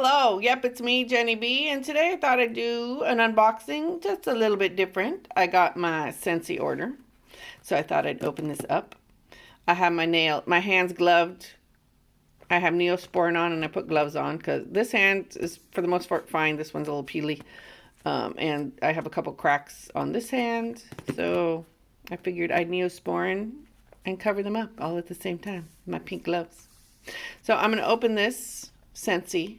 Hello, yep, it's me, Jenny B, and today I thought I'd do an unboxing just a little bit different. I got my Scentsy order, so I thought I'd open this up. I have my hands gloved. I have Neosporin on and I put gloves on because this hand is for the most part fine. This one's a little peely. And I have a couple cracks on this hand, so I figured I'd Neosporin and cover them up all at the same time. My pink gloves. So I'm going to open this Scentsy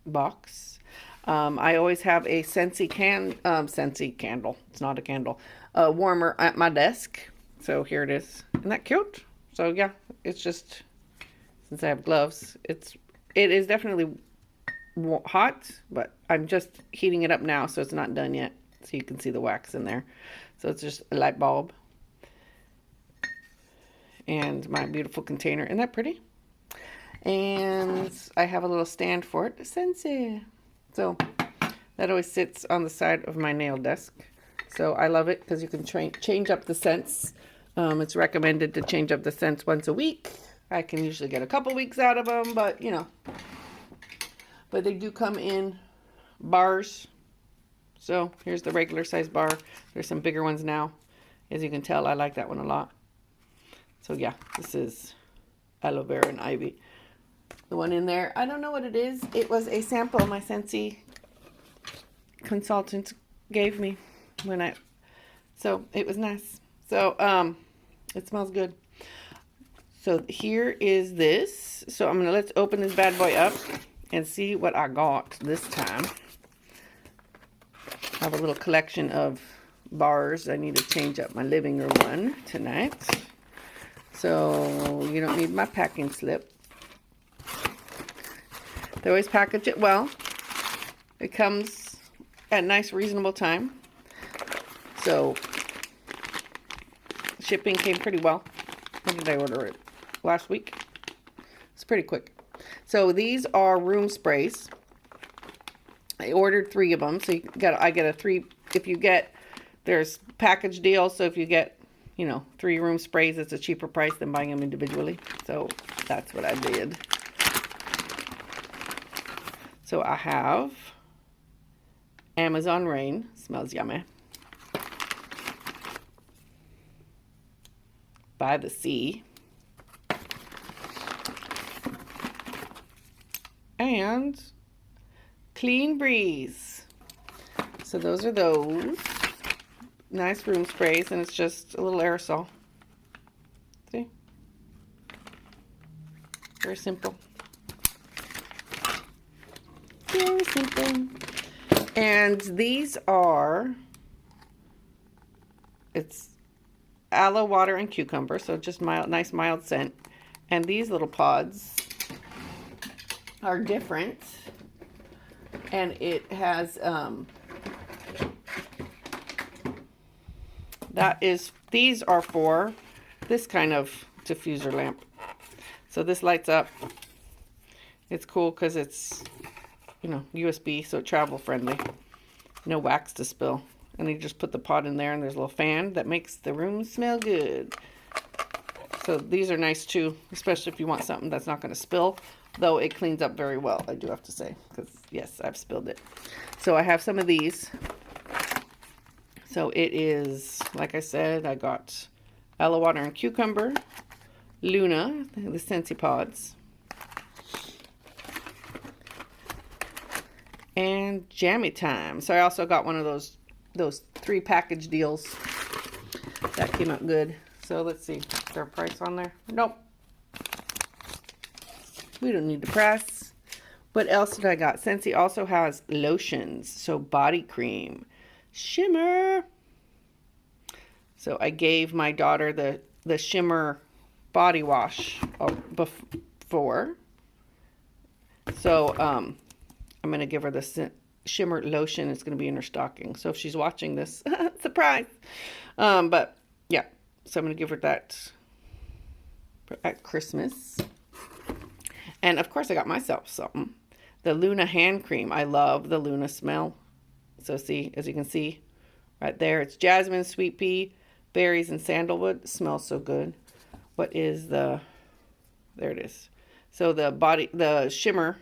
box. I always have a Scentsy candle. It's not a candle. Warmer at my desk. So here it is. Isn't that cute? So yeah, it's just, since I have gloves, it is definitely hot, but I'm just heating it up now, so it's not done yet. So you can see the wax in there. So it's just a light bulb. And my beautiful container. Isn't that pretty? And I have a little stand for it. Scentsy. So that always sits on the side of my nail desk. So I love it because you can change up the scents. It's recommended to change up the scents once a week. I can usually get a couple weeks out of them, but you know. But they do come in bars. So here's the regular size bar. There's some bigger ones now. As you can tell, I like that one a lot. So yeah, this is aloe vera and ivy. The one in there, I don't know what it is. It was a sample my Scentsy consultant gave me so it was nice. So it smells good. So here is this. So let's open this bad boy up and see what I got this time. I have a little collection of bars. I need to change up my living room one tonight. So you don't need my packing slip. They always package it well. It comes at a nice, reasonable time. So shipping came pretty well. When did I order it? Last week. It's pretty quick. So these are room sprays. I ordered 3 of them. So I get a 3. There's package deals. So if you get, 3 room sprays, it's a cheaper price than buying them individually. So that's what I did. So I have Amazon Rain. Smells yummy. By the Sea. And Clean Breeze. So those are those. Nice room sprays, and it's just a little aerosol. See? Very simple. Very simple. And these are, it's aloe, water, and cucumber. So just nice mild scent. And these little pods are different. And it has, these are for this kind of diffuser lamp. So this lights up. It's cool because it's, USB, so travel friendly. No wax to spill. And you just put the pot in there, and there's a little fan that makes the room smell good. So these are nice too, especially if you want something that's not going to spill. Though it cleans up very well, I do have to say. Because, yes, I've spilled it. So I have some of these. So it is, like I said, I got aloe, water, and cucumber. Luna, the Scentsy pods. And Jammy Time. So I also got one of those 3 package deals. That came out good. So let's see. Is there a price on there? Nope. We don't need the price. What else did I got? Scentsy also has lotions. So body cream. Shimmer. So I gave my daughter the shimmer body wash before. So I'm going to give her the shimmer lotion. It's going to be in her stocking. So if she's watching this, surprise. But yeah, so I'm going to give her that at Christmas. And of course I got myself something. The Luna hand cream. I love the Luna smell. So see, as you can see right there, it's jasmine, sweet pea, berries, and sandalwood. It smells so good. What is there it is. So the shimmer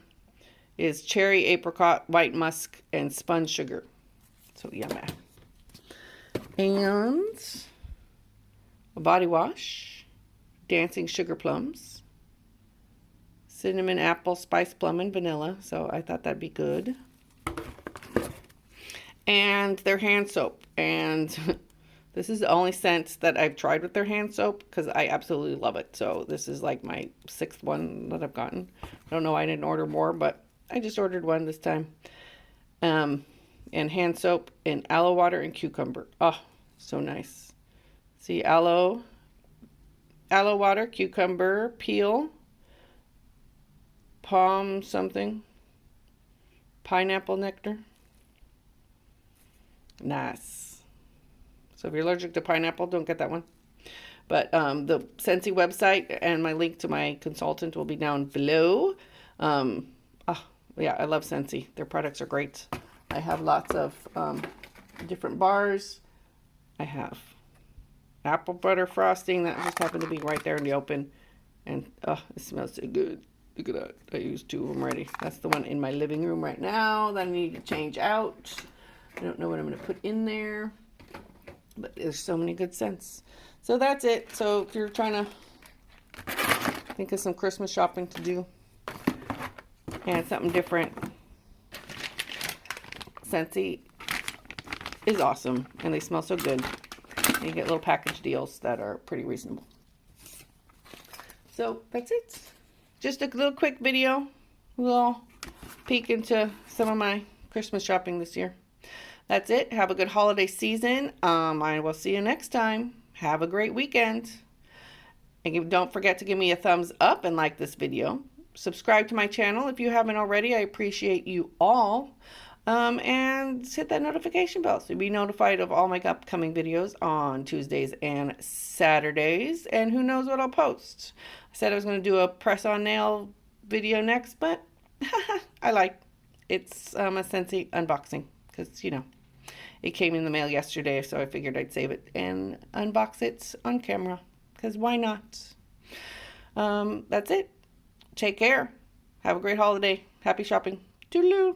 is cherry, apricot, white musk, and spun sugar. So yummy. And a body wash, dancing sugar plums, cinnamon, apple, spice plum, and vanilla. So I thought that'd be good. And their hand soap. And this is the only scent that I've tried with their hand soap because I absolutely love it. So this is like my 6th one that I've gotten. I don't know why I didn't order more, but I just ordered one this time. And hand soap in aloe water and cucumber. Oh, so nice. See, aloe water, cucumber, peel, palm something, pineapple nectar. Nice. So if you're allergic to pineapple, don't get that one. But the Scentsy website and my link to my consultant will be down below. Yeah, I love Scentsy. Their products are great. I have lots of different bars. I have apple butter frosting that just happened to be right there in the open. And it smells so good. Look at that. I used 2 of them already. That's the one in my living room right now that I need to change out. I don't know what I'm going to put in there. But there's so many good scents. So that's it. So if you're trying to think of some Christmas shopping to do and something different, Scentsy is awesome. And they smell so good. And you get little package deals that are pretty reasonable. So that's it. Just a little quick video. A little peek into some of my Christmas shopping this year. That's it. Have a good holiday season. I will see you next time. Have a great weekend. And don't forget to give me a thumbs up and like this video. Subscribe to my channel if you haven't already. I appreciate you all. And hit that notification bell so you'll be notified of all my upcoming videos on Tuesdays and Saturdays. And who knows what I'll post. I said I was going to do a press-on nail video next, but it's a Scentsy unboxing because, you know, it came in the mail yesterday, so I figured I'd save it and unbox it on camera because why not? That's it. Take care. Have a great holiday. Happy shopping. Toodaloo.